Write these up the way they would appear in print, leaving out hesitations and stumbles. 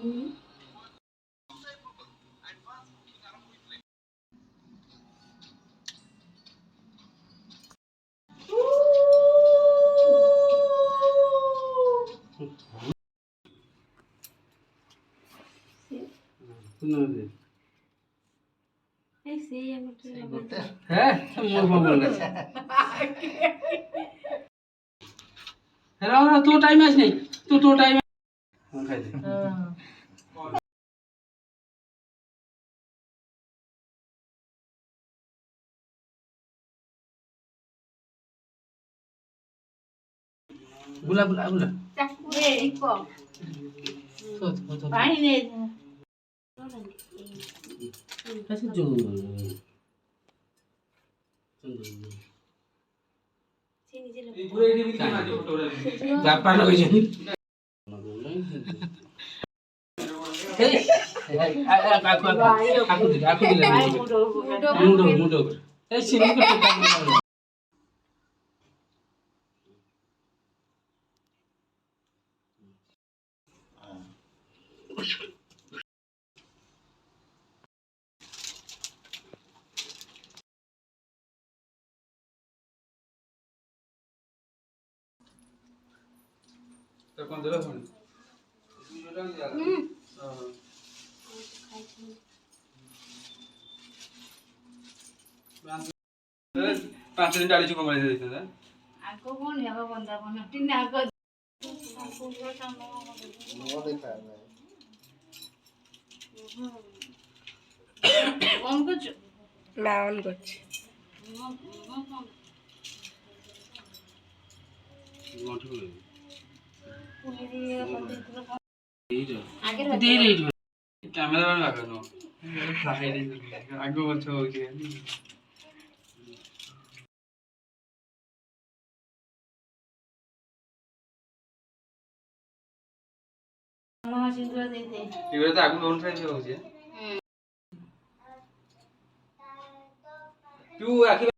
तो टाइम आस नहीं तो टाइम बुला बुला बुला पानी ने कैसे जो पूरे एडी भी मार दो फोटो जापान हो जाए aku mudo sini ke तो कौन दे रहा है पांच दिन डाली चुका मारे देते हैं आको कौन है वो बंदा बना तीन आको वो देखा है ऑन कुछ मैं ऑन कुछ आगे दे रही कैमरा में लगा नो आगे बोल छो हो गया मामा सिंदूर दे दे इबरे तो आगु दोन साइड हो गया तू आखिर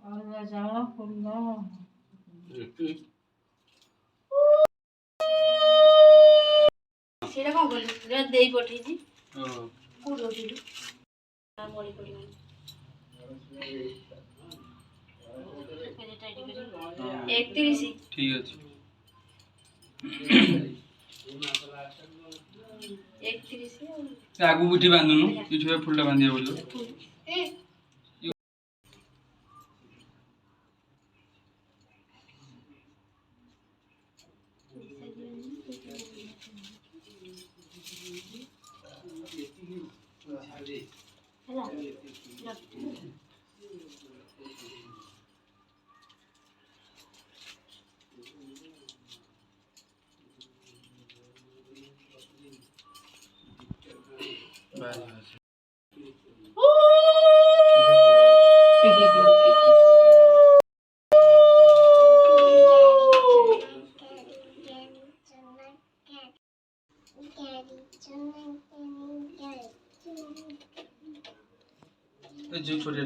और जाओ खुल्ला सेरा कौन बोल रे देई पठी जी को रोटी ना मोड़ी पड़ी एक 31 ठीक है एक 31 आगु बुटी बांधनु किछो फुलटा बांधिया बोलो जो छोटे